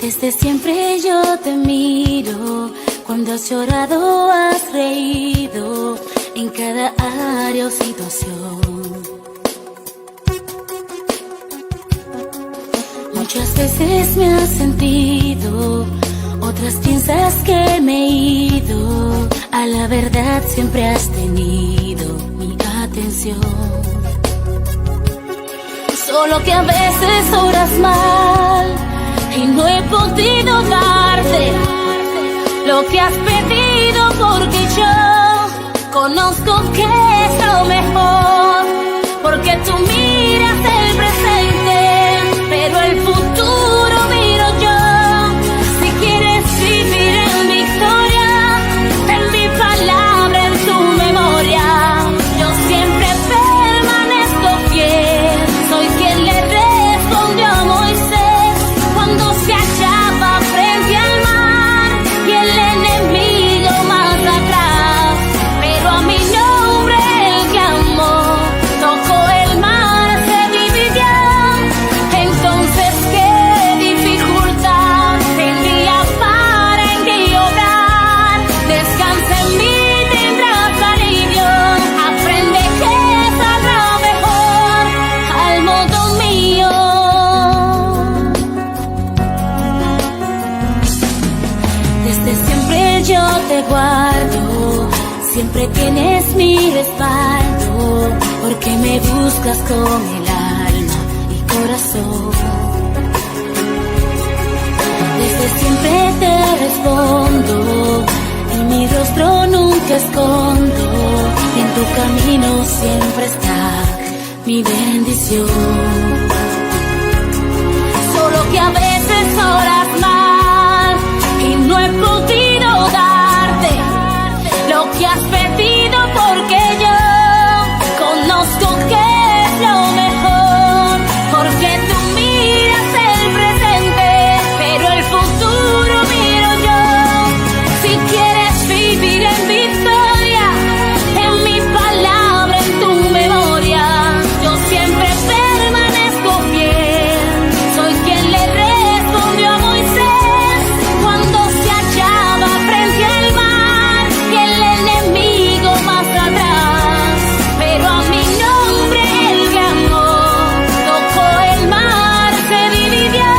Desde siempre yo te miro, cuando has llorado, has reído, en cada área o situación. Muchas veces me has sentido, otras piensas que me he ido. A la verdad siempre has tenido mi atención. Solo que a veces obras mal y no he podido darte lo que has pedido, porque yo conozco que es lo mejor, porque tú miras el presente, pero el futuro miro yo. Si quieres vivir en victoria, en mi palabra, en tu memoria, yo siempre permanezco fiel. Soy quien le respondió a Moisés cuando se hallaba frente al mar y el enemigo más atrás, pero a mi nombre él clamó, tocó el mar, se dividió. Entonces qué dificultad tendría para en ti obrar. Descansa en mí, tendrás alivio, aprende que saldrá mejor al modo mío. Desde siempre yo te guardo, siempre tienes mi respaldo, porque me buscas con el alma y corazón. Desde siempre te respondo y mi rostro nunca escondo, y en tu camino siempre está mi bendición. Solo que a veces oras mal y no he podido darte lo que has pedido, porque yo conozco que es lo mejor, porque tú miras el presente, pero el futuro miro yo. Si quieres vivir en victoria, en mi palabra, en tu memoria, yo siempre permanezco fiel. Soy quien le respondió a Moisés cuando se hallaba frente al mar y el enemigo más atrás, pero a mi nombre él clamó, tocó el mar, se dividió.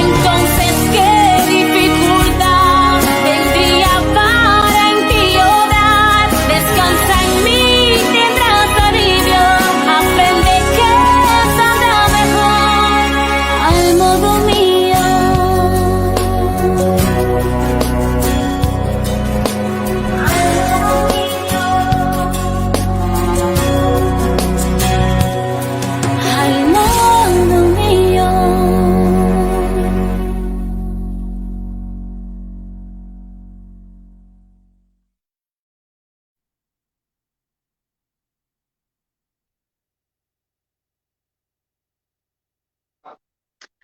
Entonces qué dificultad tendría para en ti obrar. Descansa en mí, tendrás alivio, aprende que saldrá mejor al modo mío. Al modo mío.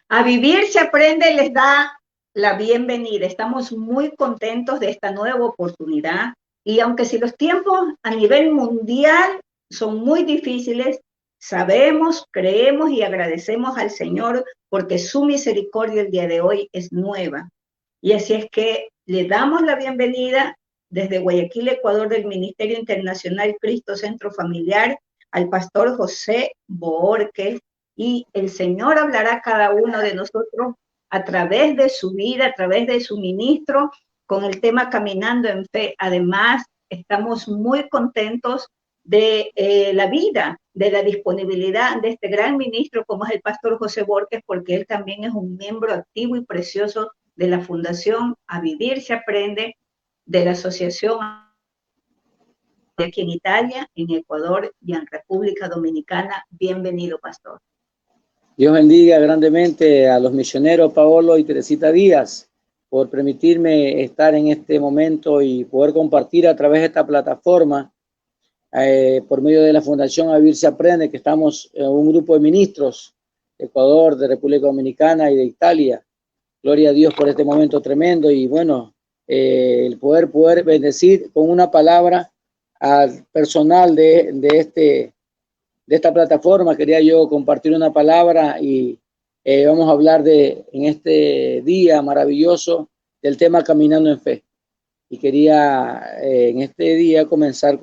A Vivir se aprende les da la bienvenida. Estamos muy contentos de esta nueva oportunidad, y aunque si los tiempos a nivel mundial son muy difíciles, sabemos, creemos y agradecemos al Señor porque su misericordia el día de hoy es nueva. Y así es que le damos la bienvenida desde Guayaquil, Ecuador, del Ministerio Internacional Cristo Centro Familiar, al pastor José Boorques, y el Señor hablará a cada uno de nosotros a través de su vida, a través de su ministro, con el tema Caminando en Fe. Además, estamos muy contentos de la vida, de la disponibilidad de este gran ministro como es el pastor José Boorques, porque él también es un miembro activo y precioso de la Fundación A Vivir se Aprende, de la Asociación de aquí en Italia, en Ecuador y en República Dominicana. Bienvenido, pastor. Dios bendiga grandemente a los misioneros Paolo y Teresita Díaz por permitirme estar en este momento y poder compartir a través de esta plataforma por medio de la Fundación A Vivir se Aprende, que estamos en un grupo de ministros de Ecuador, de República Dominicana y de Italia. Gloria a Dios por este momento tremendo, y bueno, el poder bendecir con una palabra al personal de esta plataforma. Quería yo compartir una palabra y Vamos a hablar en este día maravilloso del tema Caminando en Fe. Y quería en este día comenzar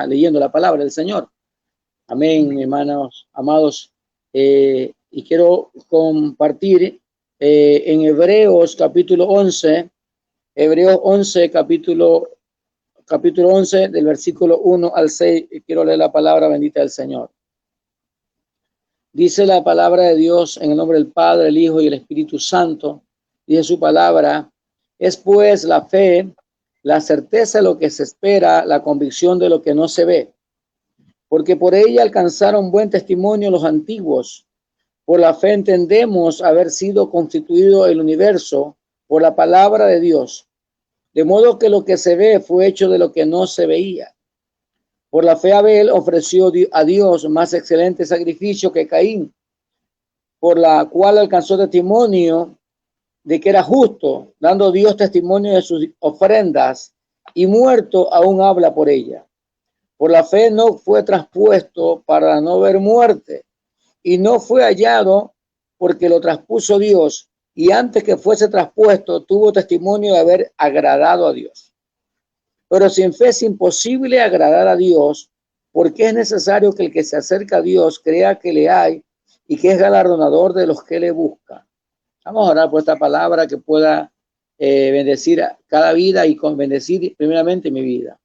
leyendo la palabra del Señor. Amén, mis hermanos amados. Y quiero compartir en Hebreos capítulo 11, Hebreos 11, capítulo 11, del versículo 1 al 6. Y quiero leer la palabra bendita del Señor. Dice la palabra de Dios en el nombre del Padre, el Hijo y el Espíritu Santo. Dice su palabra: es pues la fe, la certeza de lo que se espera, la convicción de lo que no se ve. Porque por ella alcanzaron buen testimonio los antiguos. Por la fe entendemos haber sido constituido el universo por la palabra de Dios, de modo que lo que se ve fue hecho de lo que no se veía. Por la fe Abel ofreció a Dios más excelente sacrificio que Caín, por la cual alcanzó testimonio de que era justo, dando Dios testimonio de sus ofrendas, y muerto aún habla por ella. Por la fe no fue traspuesto para no ver muerte, y no fue hallado porque lo traspuso Dios, y antes que fuese traspuesto tuvo testimonio de haber agradado a Dios. Pero sin fe es imposible agradar a Dios, porque es necesario que el que se acerca a Dios crea que le hay y que es galardonador de los que le buscan. Vamos a orar por esta palabra que pueda bendecir cada vida y bendecir primeramente mi vida.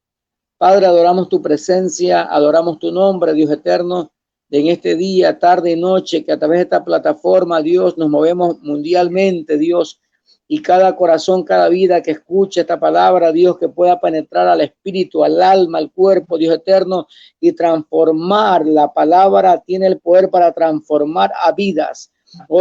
Padre, adoramos tu presencia, adoramos tu nombre, Dios eterno, en este día, tarde y noche, que a través de esta plataforma, Dios, nos movemos mundialmente, Dios, y cada corazón, cada vida que escuche esta palabra, Dios, que pueda penetrar al espíritu, al alma, al cuerpo, Dios eterno, y transformar. La palabra tiene el poder para transformar a vidas.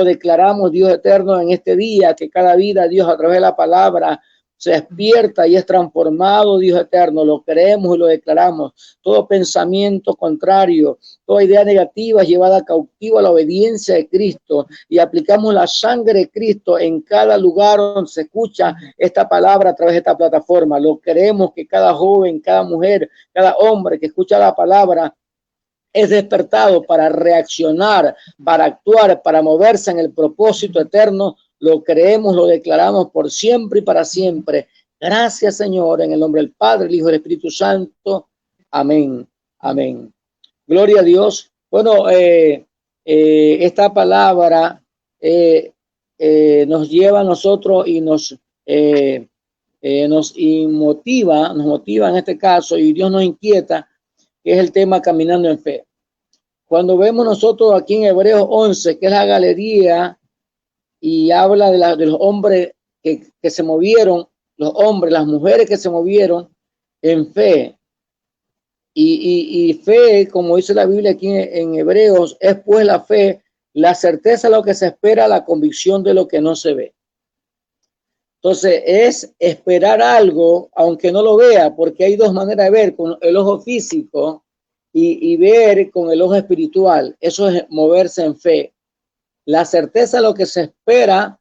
Declaramos, Dios eterno, en este día que cada vida, Dios, a través de la palabra se despierta y es transformado, Dios eterno. Lo creemos y lo declaramos. Todo pensamiento contrario, toda idea negativa es llevada cautiva a la obediencia de Cristo, y aplicamos la sangre de Cristo en cada lugar donde se escucha esta palabra a través de esta plataforma. Lo creemos que cada joven, cada mujer, cada hombre que escucha la palabra es despertado para reaccionar, para actuar, para moverse en el propósito eterno. Lo creemos, lo declaramos por siempre y para siempre. Gracias, Señor, en el nombre del Padre, el Hijo y el Espíritu Santo. Amén. Amén. Gloria a Dios. Bueno, esta palabra nos lleva a nosotros y nos motiva en este caso, y Dios nos inquieta, que es el tema caminando en fe. Cuando vemos nosotros aquí en Hebreos 11, que es la galería, y habla de los hombres que se movieron, los hombres, las mujeres que se movieron en fe. Y fe, como dice la Biblia aquí en Hebreos, es pues la fe, la certeza de lo que se espera, la convicción de lo que no se ve. Entonces es esperar algo, aunque no lo vea, porque hay dos maneras de ver, con el ojo físico y ver con el ojo espiritual. Eso es moverse en fe. La certeza de lo que se espera,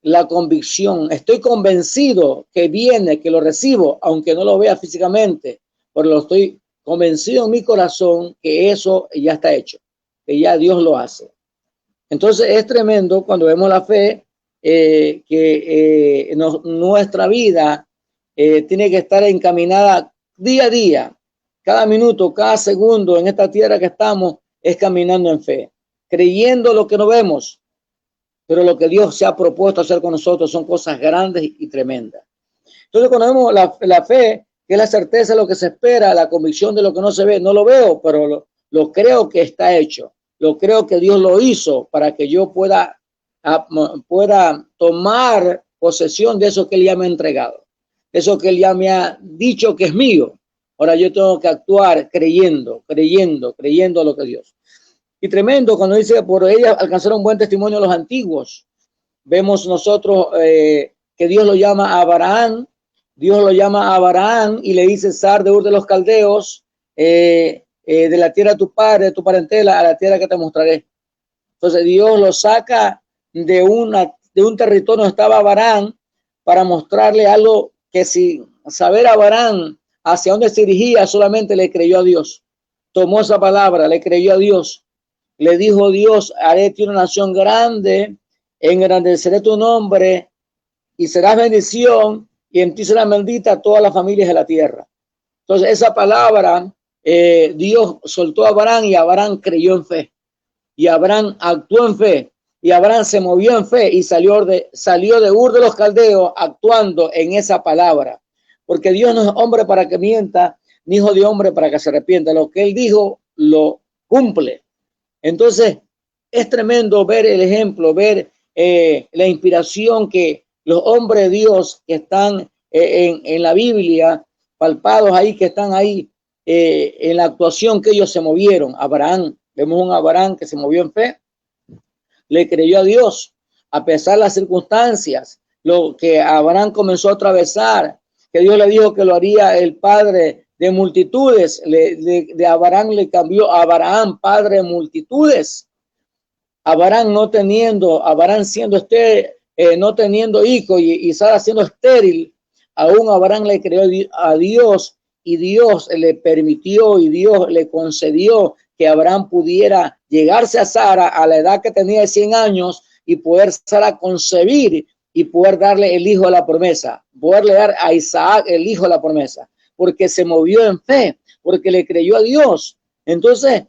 la convicción. Estoy convencido que viene, que lo recibo, aunque no lo vea físicamente, pero lo estoy convencido en mi corazón que eso ya está hecho, que ya Dios lo hace. Entonces es tremendo cuando vemos la fe, nuestra vida tiene que estar encaminada día a día, cada minuto, cada segundo en esta tierra que estamos, es caminando en fe, creyendo lo que no vemos, pero lo que Dios se ha propuesto hacer con nosotros son cosas grandes y tremendas. Entonces cuando vemos la fe, que es la certeza de lo que se espera, la convicción de lo que no se ve, no lo veo, pero lo creo que está hecho, lo creo que Dios lo hizo para que yo pueda tomar posesión de eso que Él ya me ha entregado, eso que Él ya me ha dicho que es mío. Ahora yo tengo que actuar creyendo lo que Dios. Y tremendo cuando dice, por ella alcanzaron buen testimonio los antiguos. Vemos nosotros que Dios lo llama a Abraham. Dios lo llama a Abraham y le dice, sal de Ur de los Caldeos, de la tierra de tu padre, de tu parentela, a la tierra que te mostraré. Entonces Dios lo saca de un territorio donde estaba Abraham para mostrarle algo que sin saber Abraham hacia dónde se dirigía, solamente le creyó a Dios. Tomó esa palabra, le creyó a Dios. Le dijo Dios, haré de ti una nación grande engrandeceré tu nombre y serás bendición, y en ti serán benditas todas las familias de la tierra. Entonces esa palabra Dios soltó a Abraham, y Abraham creyó en fe, y Abraham actuó en fe, y Abraham se movió en fe y salió de Ur de los Caldeos actuando en esa palabra, porque Dios no es hombre para que mienta, ni hijo de hombre para que se arrepienta. Lo que él dijo lo cumple. Entonces es tremendo ver el ejemplo, ver la inspiración que los hombres de Dios que están en la Biblia, palpados ahí, que están ahí en la actuación que ellos se movieron. Abraham, vemos un Abraham que se movió en fe, le creyó a Dios a pesar de las circunstancias, lo que Abraham comenzó a atravesar, que Dios le dijo que lo haría el padre de multitudes. De Abraham le cambió a Abraham, padre de multitudes. Abraham siendo no teniendo hijo, y Sara siendo estéril, aún Abraham le creyó a Dios, y Dios le permitió y Dios le concedió que Abraham pudiera llegarse a Sara a la edad que tenía de 100 años y poder Sara concebir y poder darle el hijo de la promesa, poderle dar a Isaac el hijo de la promesa, porque se movió en fe, porque le creyó a Dios. Entonces,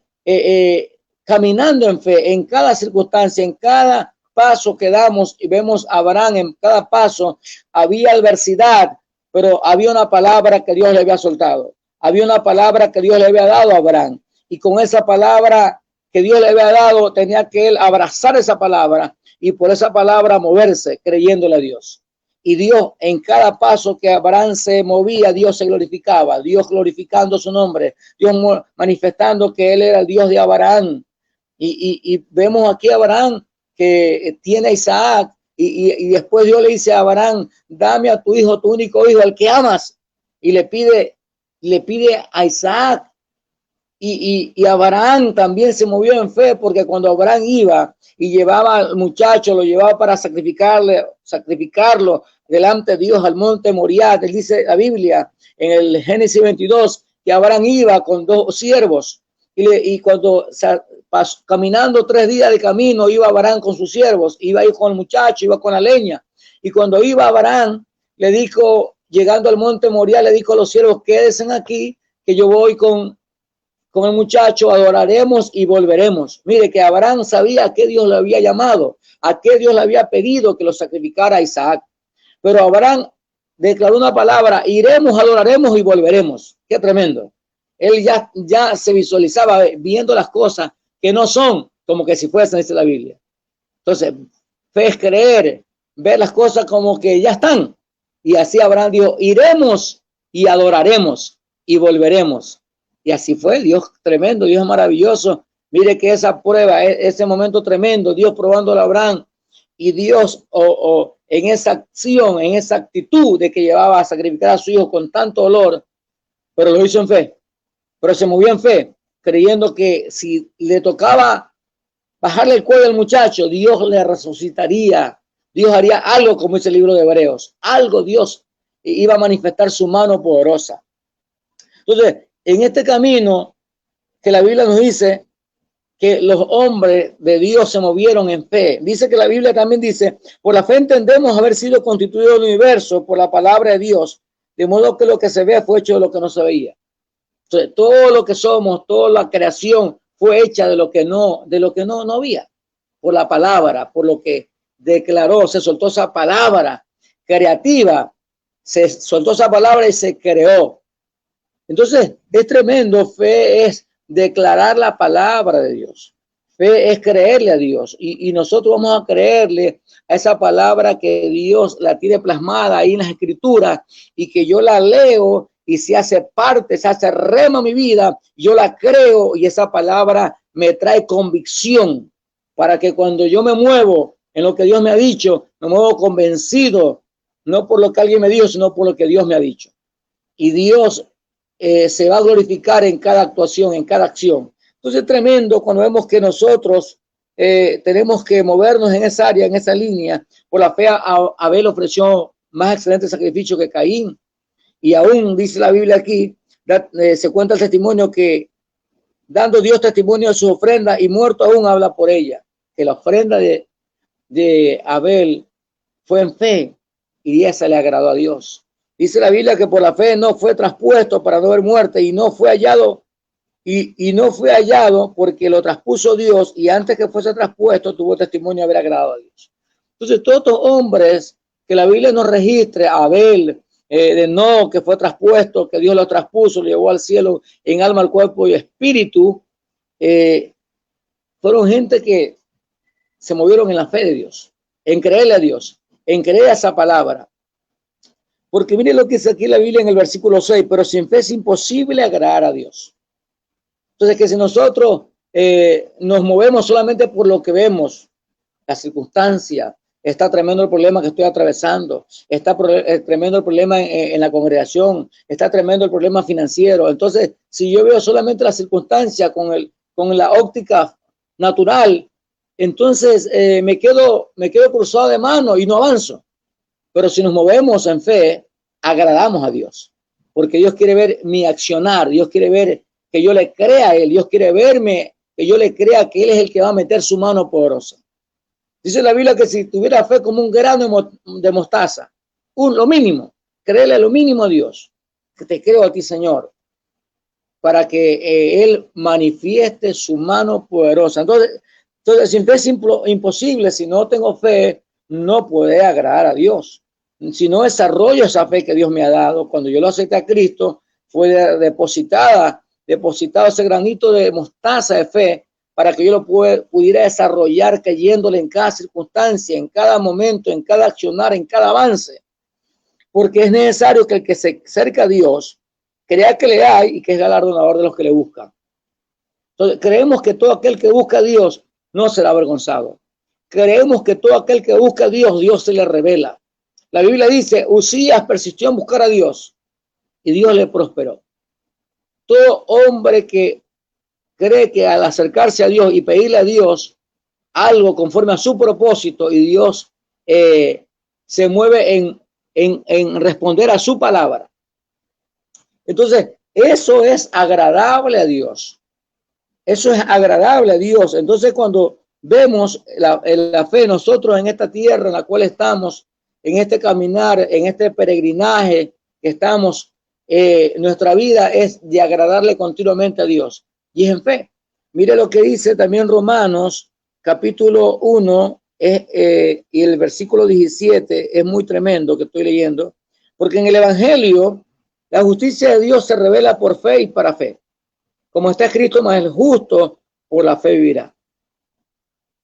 caminando en fe, en cada circunstancia, en cada paso que damos, y vemos a Abraham en cada paso, había adversidad, pero había una palabra que Dios le había soltado, había una palabra que Dios le había dado a Abraham, y con esa palabra que Dios le había dado, tenía que él abrazar esa palabra, y por esa palabra moverse, creyéndole a Dios. Y Dios, en cada paso que Abraham se movía, Dios se glorificaba, Dios glorificando su nombre, Dios manifestando que él era el Dios de Abraham. Y vemos aquí a Abraham que tiene a Isaac, y después Dios le dice a Abraham: dame a tu hijo, tu único hijo, al que amas, y le pide a Isaac. Y Abraham también se movió en fe, porque cuando Abraham iba y llevaba al muchacho, lo llevaba para sacrificarlo delante de Dios al monte Moriah. Él dice la Biblia en el Génesis 22 que Abraham iba con 2 siervos, y cuando caminando 3 días de camino, iba Abraham con sus siervos, iba ahí con el muchacho, iba con la leña, y cuando iba Abraham, le dijo, llegando al monte Moriah, le dijo a los siervos: quédense aquí, que yo voy con el muchacho, adoraremos y volveremos. Mire que Abraham sabía a qué Dios le había llamado, a qué Dios le había pedido que lo sacrificara a Isaac. Pero Abraham declaró una palabra: iremos, adoraremos y volveremos. Qué tremendo. Él ya se visualizaba viendo las cosas que no son como que si fuesen, dice la Biblia. Entonces, fe es creer, ver las cosas como que ya están. Y así Abraham dijo: iremos y adoraremos y volveremos. Y así fue. Dios tremendo, Dios maravilloso. Mire que esa prueba, ese momento tremendo, Dios probándole a Abraham, y Dios en esa acción, en esa actitud de que llevaba a sacrificar a su hijo con tanto dolor, pero lo hizo en fe, pero se movió en fe, creyendo que si le tocaba bajarle el cuello al muchacho, Dios le resucitaría, Dios haría algo, como dice el libro de Hebreos, algo. Dios iba a manifestar su mano poderosa. Entonces, en este camino que la Biblia nos dice que los hombres de Dios se movieron en fe. Dice que la Biblia también dice: por la fe entendemos haber sido constituido el universo por la palabra de Dios, de modo que lo que se ve fue hecho de lo que no se veía. Entonces, todo lo que somos, toda la creación fue hecha de lo que no había, por la palabra, por lo que declaró, se soltó esa palabra creativa, se soltó esa palabra y se creó. Entonces, es tremendo. Fe es declarar la palabra de Dios. Fe es creerle a Dios. Y nosotros vamos a creerle a esa palabra que Dios la tiene plasmada ahí en las Escrituras, y que yo la leo y se hace parte, se hace rema en mi vida. Yo la creo, y esa palabra me trae convicción para que cuando yo me muevo en lo que Dios me ha dicho, me muevo convencido, no por lo que alguien me dijo, sino por lo que Dios me ha dicho. Y Dios se va a glorificar en cada actuación, en cada acción. Entonces es tremendo cuando vemos que nosotros tenemos que movernos en esa área, en esa línea. Por la fe Abel ofreció más excelente sacrificio que Caín, y aún dice la Biblia aquí, se cuenta el testimonio que dando Dios testimonio de su ofrenda, y muerto aún habla por ella, que la ofrenda de de Abel fue en fe y esa le agradó a Dios. Dice la Biblia que por la fe no fue traspuesto para no ver muerte y no fue hallado y no fue hallado porque lo traspuso Dios y antes que fuese traspuesto tuvo testimonio de haber agradado a Dios. Entonces todos estos hombres que la Biblia nos registre, Abel, de no, que fue traspuesto, que Dios lo traspuso, lo llevó al cielo en alma, al cuerpo y espíritu, fueron gente que se movieron en la fe de Dios, en creerle a Dios, en creer a esa palabra. Porque mire lo que dice aquí la Biblia en el versículo 6, pero sin fe es imposible agradar a Dios. Entonces que si nosotros nos movemos solamente por lo que vemos, la circunstancia, está tremendo el problema que estoy atravesando, está tremendo el problema en la congregación, está tremendo el problema financiero. Entonces, si yo veo solamente la circunstancia con la óptica natural, entonces me quedo cruzado de mano y no avanzo. Pero si nos movemos en fe, agradamos a Dios, porque Dios quiere ver mi accionar, Dios quiere ver que yo le crea a Él, Dios quiere verme, que yo le crea que Él es el que va a meter su mano poderosa. Dice la Biblia que si tuviera fe como un grano de mostaza, lo mínimo, créele lo mínimo a Dios, que te creo a ti, Señor, para que Él manifieste su mano poderosa. Entonces sin fe es imposible, si no tengo fe, no puede agradar a Dios. Si no desarrollo esa fe que Dios me ha dado, cuando yo lo acepté a Cristo, fue depositado ese granito de mostaza de fe para que yo lo pudiera desarrollar creyéndole en cada circunstancia, en cada momento, en cada accionar, en cada avance. Porque es necesario que el que se acerca a Dios crea que le hay y que es galardonador de los que le buscan. Entonces, creemos que todo aquel que busca a Dios no será avergonzado. Creemos que todo aquel que busca a Dios, Dios se le revela. La Biblia dice, Uzías persistió en buscar a Dios y Dios le prosperó. Todo hombre que cree que al acercarse a Dios y pedirle a Dios algo conforme a su propósito y Dios se mueve en responder a su palabra. Entonces, eso es agradable a Dios. Eso es agradable a Dios. Entonces, cuando vemos la fe nosotros en esta tierra en la cual estamos, en este caminar, en este peregrinaje que estamos, nuestra vida es de agradarle continuamente a Dios. Y es en fe. Mire lo que dice también Romanos, capítulo 1, y el versículo 17, es muy tremendo que estoy leyendo, porque en el Evangelio la justicia de Dios se revela por fe y para fe. Como está escrito, más el justo por la fe vivirá.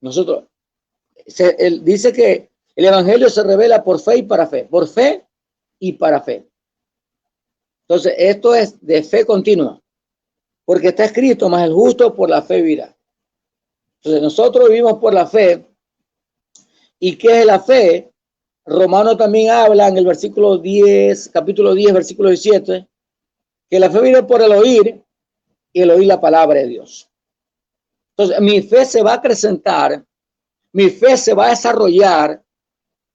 Él dice que el Evangelio se revela por fe y para fe, por fe y para fe. Entonces, esto es de fe continua, porque está escrito, más el justo por la fe vivirá. Entonces, nosotros vivimos por la fe. ¿Y qué es la fe? Romano también habla en el versículo 10, capítulo 10, versículo 17, que la fe viene por el oír y el oír la palabra de Dios. Entonces, mi fe se va a acrecentar, mi fe se va a desarrollar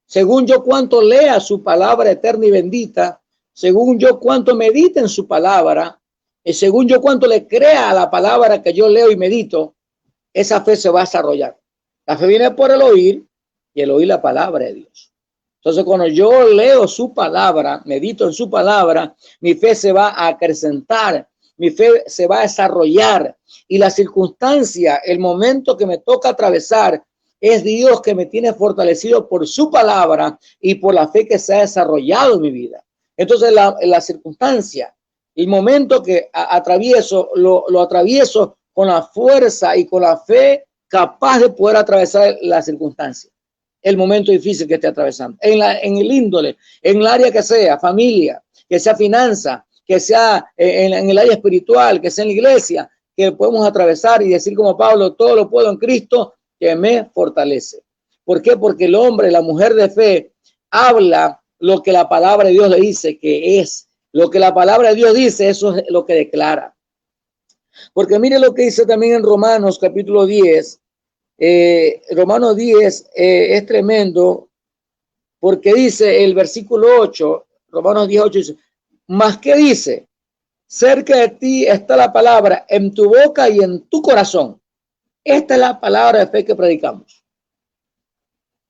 según yo cuánto lea su palabra eterna y bendita, según yo cuánto medite en su palabra, y según yo cuánto le crea a la palabra que yo leo y medito, esa fe se va a desarrollar. La fe viene por el oír y el oír la palabra de Dios. Entonces, cuando yo leo su palabra, medito en su palabra, mi fe se va a acrecentar, mi fe se va a desarrollar y la circunstancia, el momento que me toca atravesar, es Dios que me tiene fortalecido por su palabra y por la fe que se ha desarrollado en mi vida. Entonces, la circunstancia, el momento que atravieso, lo atravieso con la fuerza y con la fe capaz de poder atravesar la circunstancia, el momento difícil que esté atravesando, en el índole, en el área que sea, familia, que sea finanza, que sea en el área espiritual, que sea en la iglesia, que podemos atravesar y decir como Pablo, todo lo puedo en Cristo que me fortalece. ¿Por qué? Porque el hombre, la mujer de fe, habla lo que la palabra de Dios le dice que es. Lo que la palabra de Dios dice, eso es lo que declara. Porque mire lo que dice también en Romanos capítulo 10. Romanos 10 es tremendo porque dice el versículo 8, Romanos 10, 8 dice, ¿más qué dice? Cerca de ti está la palabra en tu boca y en tu corazón. Esta es la palabra de fe que predicamos.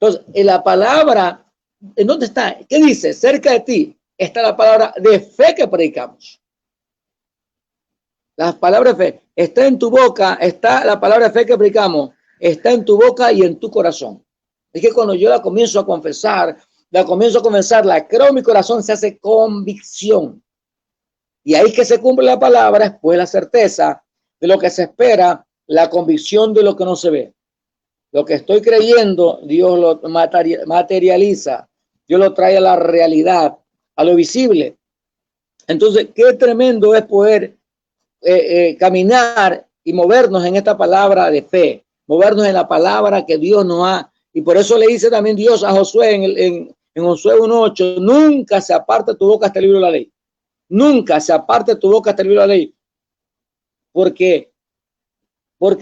Entonces, en la palabra, ¿en dónde está? ¿Qué dice? Cerca de ti está la palabra de fe que predicamos. La palabra de fe está en tu boca, está la palabra de fe que predicamos, está en tu boca y en tu corazón. Es que cuando yo la comienzo a confesar, la creo en mi corazón, se hace convicción. Y ahí que se cumple la palabra, después la certeza de lo que se espera, la convicción de lo que no se ve. Lo que estoy creyendo, Dios lo materializa, Dios lo trae a la realidad, a lo visible. Entonces, qué tremendo es poder caminar y movernos en esta palabra de fe, movernos en la palabra que Dios nos ha. Y por eso le dice también Dios a Josué en Josué 1:8, nunca se aparte tu boca hasta el libro de la ley. Nunca se aparte tu boca hasta el libro de la ley. Porque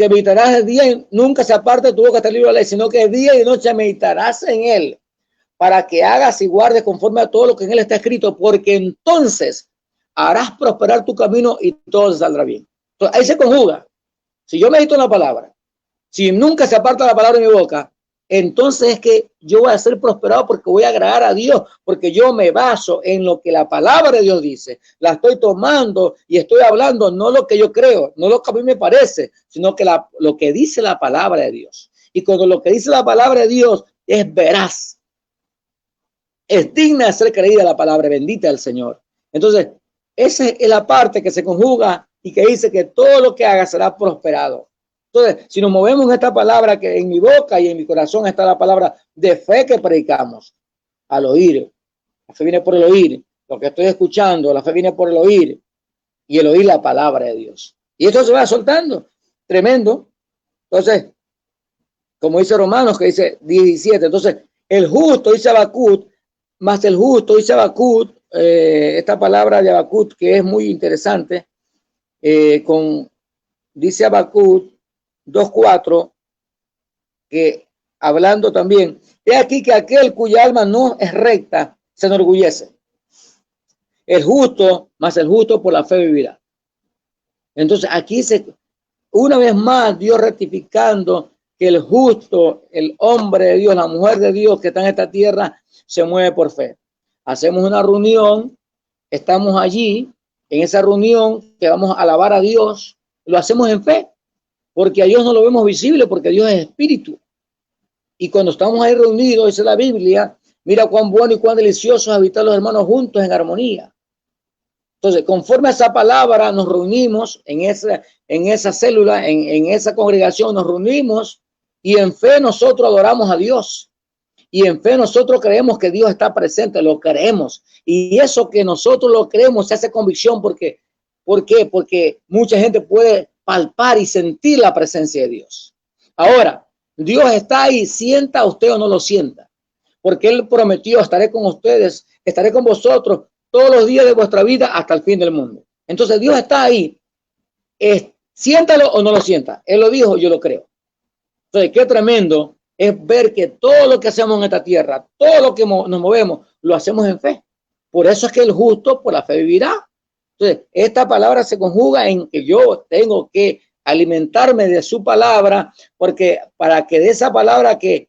meditarás el día y nunca se aparte tu boca hasta el libro de la ley, sino que día y noche meditarás en él para que hagas y guardes conforme a todo lo que en él está escrito, porque entonces harás prosperar tu camino y todo saldrá bien. Entonces, ahí se conjuga. Si yo medito en la palabra, si nunca se aparta la palabra de mi boca, entonces es que yo voy a ser prosperado porque voy a agradar a Dios, porque yo me baso en lo que la palabra de Dios dice. La estoy tomando y estoy hablando no lo que yo creo, no lo que a mí me parece, sino que lo que dice la palabra de Dios. Y cuando lo que dice la palabra de Dios es veraz, es digna de ser creída la palabra, bendita del Señor. Entonces, esa es la parte que se conjuga y que dice que todo lo que haga será prosperado. Entonces, si nos movemos en esta palabra que en mi boca y en mi corazón está la palabra de fe que predicamos, al oír. La fe viene por el oír. Lo que estoy escuchando, la fe viene por el oír y el oír la palabra de Dios. Y esto se va soltando. Tremendo. Entonces, como dice Romanos, que dice 17. Entonces, el justo, dice Habacuc, más el justo, dice Habacuc, esta palabra de Habacuc que es muy interesante, dice Habacuc 2:4, que hablando también, he aquí que aquel cuya alma no es recta se enorgullece. El justo, más el justo por la fe vivirá. Entonces aquí una vez más Dios rectificando que el justo, el hombre de Dios, la mujer de Dios que está en esta tierra, se mueve por fe. Hacemos una reunión, estamos allí, en esa reunión que vamos a alabar a Dios, lo hacemos en fe. Porque a Dios no lo vemos visible, porque Dios es espíritu. Y cuando estamos ahí reunidos, dice la Biblia, mira cuán bueno y cuán delicioso es habitar los hermanos juntos en armonía. Entonces, conforme a esa palabra, nos reunimos en esa célula, en esa congregación, nos reunimos y en fe nosotros adoramos a Dios. Y en fe nosotros creemos que Dios está presente, lo creemos. Y eso que nosotros lo creemos se hace convicción porque, ¿por qué? Porque mucha gente puede palpar y sentir la presencia de Dios. Ahora, Dios está ahí, sienta usted o no lo sienta, porque Él prometió, estaré con ustedes, estaré con vosotros todos los días de vuestra vida hasta el fin del mundo. Entonces Dios está ahí, siéntalo o no lo sienta. Él lo dijo, yo lo creo. Entonces, qué tremendo es ver que todo lo que hacemos en esta tierra, todo lo que nos movemos, lo hacemos en fe. Por eso es que el justo por la fe vivirá. Entonces, esta palabra se conjuga en que yo tengo que alimentarme de su palabra, porque para que de esa palabra que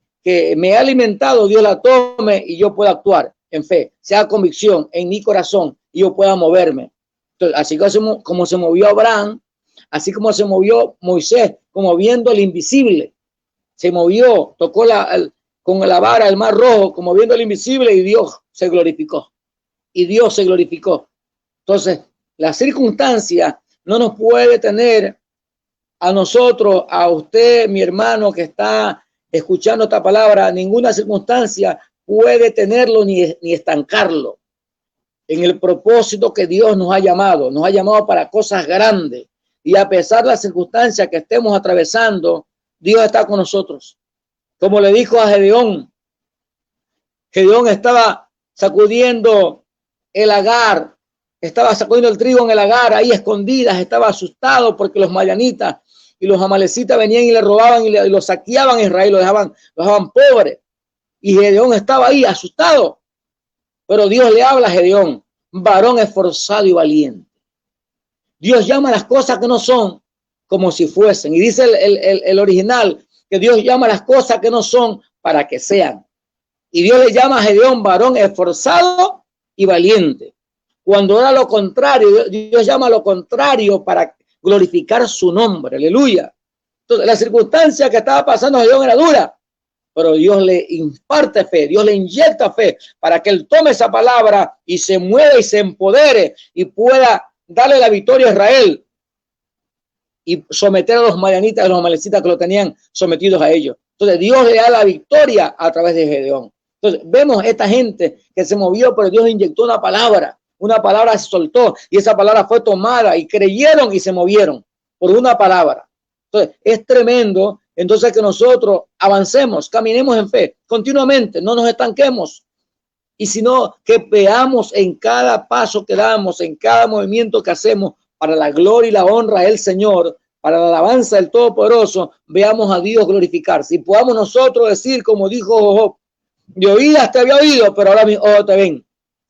me ha alimentado, Dios la tome y yo pueda actuar en fe, sea convicción en mi corazón y yo pueda moverme. Entonces, así como se movió Abraham, así como se movió Moisés, como viendo el invisible, se movió, tocó con la vara el mar rojo, como viendo el invisible y Dios se glorificó. Y Dios se glorificó. Entonces, la circunstancia no nos puede tener a nosotros, a usted, mi hermano que está escuchando esta palabra, ninguna circunstancia puede tenerlo ni estancarlo en el propósito que Dios nos ha llamado para cosas grandes. Y a pesar de las circunstancias que estemos atravesando, Dios está con nosotros. Como le dijo a Gedeón, Gedeón estaba sacudiendo el lagar, estaba sacudiendo el trigo en el lagar, ahí escondidas, estaba asustado porque los madianitas y los amalecitas venían y le robaban y lo saqueaban a Israel, lo dejaban pobre. Y Gedeón estaba ahí asustado. Pero Dios le habla a Gedeón, varón esforzado y valiente. Dios llama las cosas que no son como si fuesen. Y dice el original que Dios llama las cosas que no son para que sean. Y Dios le llama a Gedeón varón esforzado y valiente. Cuando era lo contrario, Dios llama a lo contrario para glorificar su nombre. Aleluya. Entonces, la circunstancia que estaba pasando a Gedeón era dura, pero Dios le imparte fe, Dios le inyecta fe para que él tome esa palabra y se mueva y se empodere y pueda darle la victoria a Israel y someter a los madianitas, a los amalecitas que lo tenían sometidos a ellos. Entonces Dios le da la victoria a través de Gedeón. Entonces vemos esta gente que se movió, pero Dios inyectó una palabra se soltó y esa palabra fue tomada y creyeron y se movieron por una palabra. Entonces es tremendo. Entonces que nosotros avancemos, caminemos en fe continuamente, no nos estanquemos, y sino que veamos en cada paso que damos, en cada movimiento que hacemos para la gloria y la honra del Señor, para la alabanza del Todopoderoso, veamos a Dios glorificarse y podamos nosotros decir como dijo Job: de oídas te había oído, pero ahora mis ojos te ven.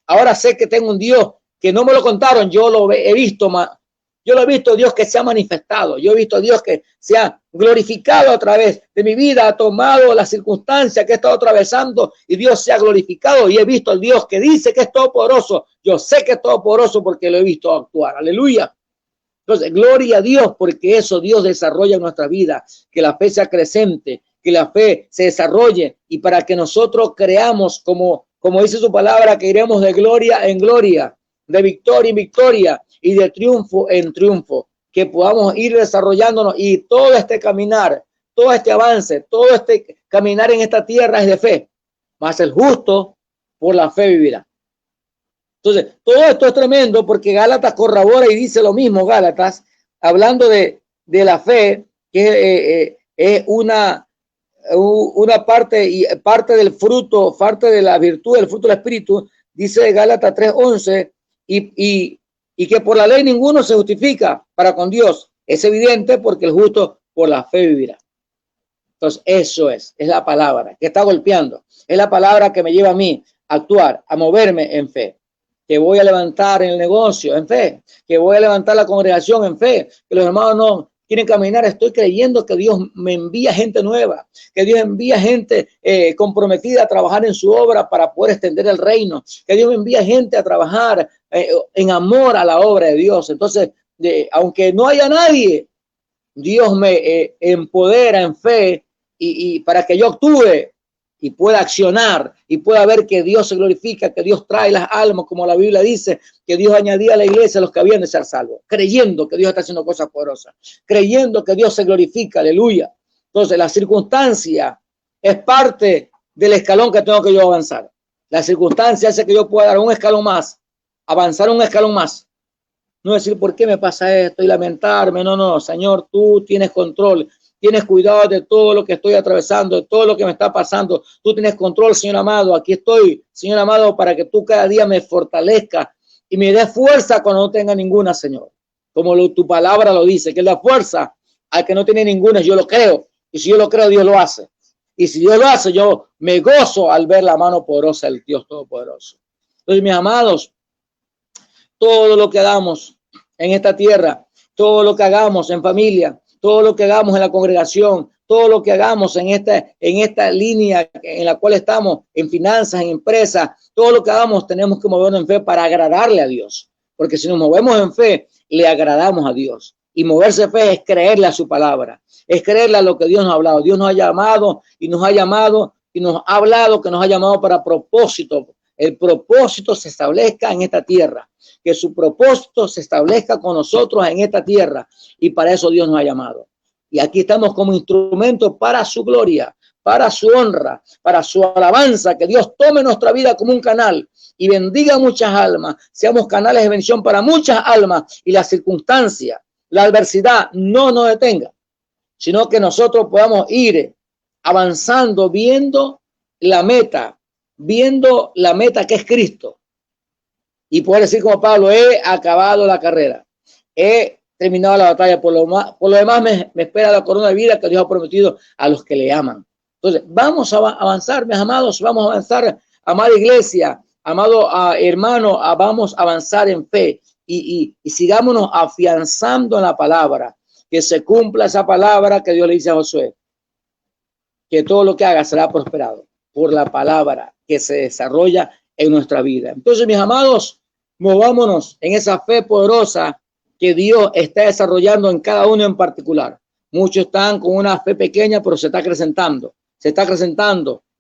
Ahora sé que tengo un Dios que no me lo contaron, yo lo he visto más. Yo lo he visto, Dios que se ha manifestado. Yo he visto a Dios que se ha glorificado a través de mi vida, ha tomado las circunstancias que he estado atravesando y Dios se ha glorificado. Y he visto al Dios que dice que es todopoderoso. Yo sé que es todopoderoso porque lo he visto actuar. Aleluya. Entonces, gloria a Dios, porque eso Dios desarrolla en nuestra vida. Que la fe sea creciente, que la fe se desarrolle y para que nosotros creamos, como dice su palabra, que iremos de gloria en gloria, de victoria en victoria y de triunfo en triunfo, que podamos ir desarrollándonos y todo este caminar, todo este avance, todo este caminar en esta tierra es de fe, mas el justo por la fe vivirá. Entonces, todo esto es tremendo porque Gálatas corrobora y dice lo mismo. Gálatas, hablando de la fe, que es una parte y parte del fruto, parte de la virtud del fruto del Espíritu, dice Gálatas 3:11, y que por la ley ninguno se justifica para con Dios. Es evidente porque el justo por la fe vivirá. Entonces eso es la palabra que está golpeando. Es la palabra que me lleva a mí a actuar, a moverme en fe. Que voy a levantar en el negocio en fe. Que voy a levantar la congregación en fe. Que los hermanos no quieren caminar. Estoy creyendo que Dios me envía gente nueva. Que Dios envía gente comprometida a trabajar en su obra para poder extender el reino. Que Dios me envía gente a trabajar en amor a la obra de Dios. Entonces, aunque no haya nadie, Dios me empodera en fe y para que yo actúe y pueda accionar y pueda ver que Dios se glorifica, que Dios trae las almas, como la Biblia dice, que Dios añadía a la iglesia a los que habían de ser salvos, creyendo que Dios está haciendo cosas poderosas, creyendo que Dios se glorifica, aleluya. Entonces, la circunstancia es parte del escalón que tengo que yo avanzar. La circunstancia hace que yo pueda dar un escalón más, avanzar un escalón más. No decir, ¿por qué me pasa esto? Y lamentarme. No, Señor, tú tienes control. Tienes cuidado de todo lo que estoy atravesando, de todo lo que me está pasando. Tú tienes control, Señor amado. Aquí estoy, Señor amado, para que tú cada día me fortalezcas y me des fuerza cuando no tenga ninguna, Señor. Como tu palabra lo dice, que la fuerza al que no tiene ninguna, yo lo creo. Y si yo lo creo, Dios lo hace. Y si Dios lo hace, yo me gozo al ver la mano poderosa del Dios Todopoderoso. Entonces, mis amados, todo lo que hagamos en esta tierra, todo lo que hagamos en familia, todo lo que hagamos en la congregación, todo lo que hagamos en esta línea en la cual estamos, en finanzas, en empresas, todo lo que hagamos tenemos que movernos en fe para agradarle a Dios. Porque si nos movemos en fe, le agradamos a Dios. Y moverse en fe es creerle a su palabra, es creerle a lo que Dios nos ha hablado. Dios nos ha llamado y nos ha hablado que nos ha llamado para propósito. El propósito se establezca en esta tierra. Que su propósito se establezca con nosotros en esta tierra y para eso Dios nos ha llamado. Y aquí estamos como instrumento para su gloria, para su honra, para su alabanza, que Dios tome nuestra vida como un canal y bendiga muchas almas, seamos canales de bendición para muchas almas y la circunstancia, la adversidad no nos detenga, sino que nosotros podamos ir avanzando viendo la meta que es Cristo. Y poder decir como Pablo, he acabado la carrera, he terminado la batalla, por lo demás me espera la corona de vida que Dios ha prometido a los que le aman. Entonces, vamos a avanzar, mis amados, vamos a avanzar, amada iglesia, amado hermano, vamos a avanzar en fe y sigámonos afianzando en la palabra, que se cumpla esa palabra que Dios le dice a Josué. que todo lo que haga será prosperado por la palabra que se desarrolla en nuestra vida. Entonces, mis amados, movámonos en esa fe poderosa que Dios está desarrollando en cada uno en particular. Muchos están con una fe pequeña, pero se está acrecentando,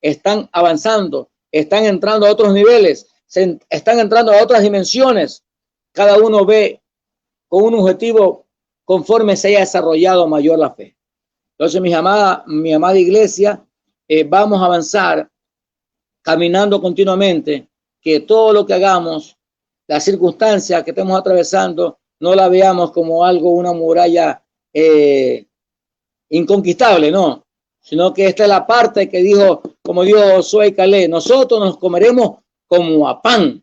están avanzando, están entrando a otros niveles, están entrando a otras dimensiones. Cada uno ve con un objetivo conforme se haya desarrollado mayor la fe. Entonces, mi amada iglesia, vamos a avanzar caminando continuamente, que todo lo que hagamos, las circunstancias que estemos atravesando, no la veamos como algo, una muralla inconquistable, no, sino que esta es la parte que dijo, como dijo Josué y Caleb, nosotros nos comeremos como a pan.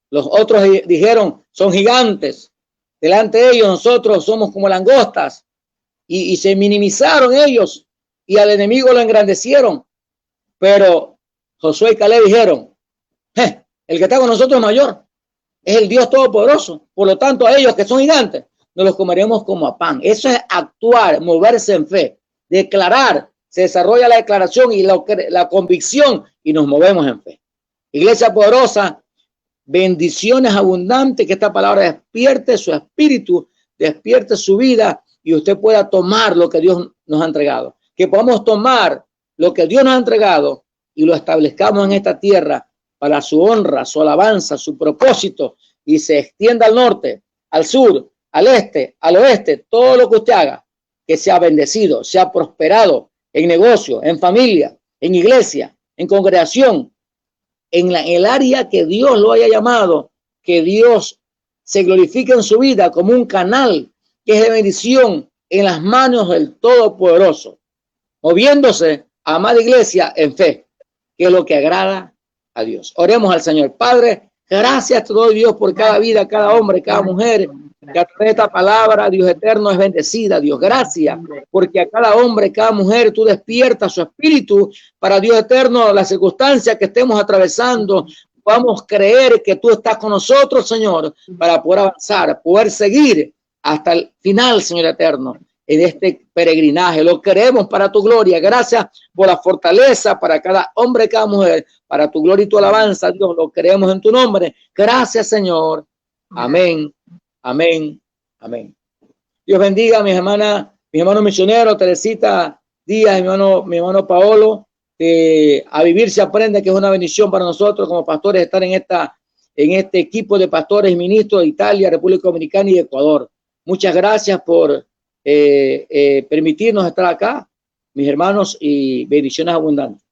Los otros dijeron, son gigantes. Delante de ellos nosotros somos como langostas. Y se minimizaron ellos y al enemigo lo engrandecieron. Pero Josué y Caleb dijeron, el que está con nosotros es mayor, es el Dios Todopoderoso. Por lo tanto, a ellos que son gigantes, nos los comeremos como a pan. Eso es actuar, moverse en fe, declarar. Se desarrolla la declaración y la convicción y nos movemos en fe. Iglesia poderosa, bendiciones abundantes, que esta palabra despierte su espíritu, despierte su vida y usted pueda tomar lo que Dios nos ha entregado. Que podamos tomar lo que Dios nos ha entregado y lo establezcamos en esta tierra para su honra, su alabanza, su propósito, y se extienda al norte, al sur, al este, al oeste. Todo lo que usted haga, que sea bendecido, sea prosperado en negocio, en familia, en iglesia, en congregación, en el área que Dios lo haya llamado, que Dios se glorifique en su vida como un canal que es de bendición en las manos del Todopoderoso, moviéndose, amada iglesia, en fe, que es lo que agrada a Dios. Oremos al Señor. Padre, gracias te doy, Dios, por cada vida, cada hombre, cada mujer, que a través de esta palabra, Dios eterno, es bendecida. Dios, gracias, porque a cada hombre, cada mujer, tú despiertas su espíritu para, Dios eterno, las circunstancias que estemos atravesando, vamos a creer que tú estás con nosotros, Señor, para poder avanzar, poder seguir hasta el final, Señor eterno, en este peregrinaje. Lo queremos para tu gloria. Gracias por la fortaleza para cada hombre, cada mujer, para tu gloria y tu alabanza, Dios. Lo queremos en tu nombre. Gracias, Señor. Amén, amén, amén. Dios bendiga a mis hermanas, mis hermanos misioneros, Teresita Díaz, mi hermano Paolo. A vivir se aprende, que es una bendición para nosotros como pastores estar en este equipo de pastores y ministros de Italia, República Dominicana y Ecuador. Muchas gracias por permitirnos estar acá, mis hermanos, y bendiciones abundantes.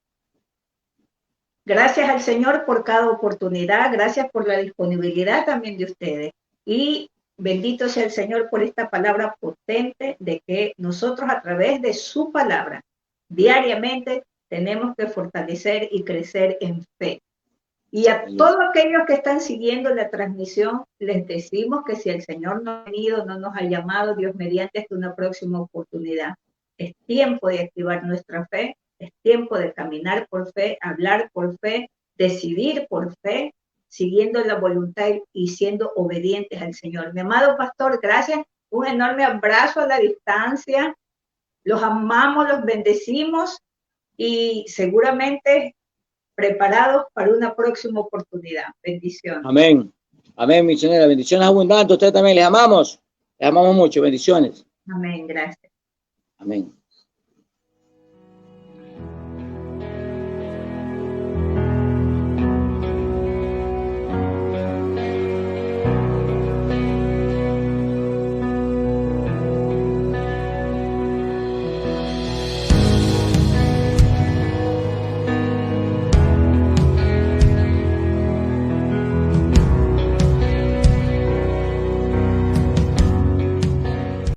Gracias al Señor por cada oportunidad, gracias por la disponibilidad también de ustedes. Y bendito sea el Señor por esta palabra potente de que nosotros a través de su palabra diariamente tenemos que fortalecer y crecer en fe. Y a todos aquellos que están siguiendo la transmisión, les decimos que si el Señor no ha venido, no nos ha llamado, Dios mediante, hasta una próxima oportunidad. Es tiempo de activar nuestra fe, es tiempo de caminar por fe, hablar por fe, decidir por fe, siguiendo la voluntad y siendo obedientes al Señor. Mi amado pastor, gracias. Un enorme abrazo a la distancia. Los amamos, los bendecimos y seguramente preparados para una próxima oportunidad. Bendiciones. Amén. Amén, misionera. Bendiciones abundantes. Ustedes también les amamos. Les amamos mucho. Bendiciones. Amén. Gracias. Amén.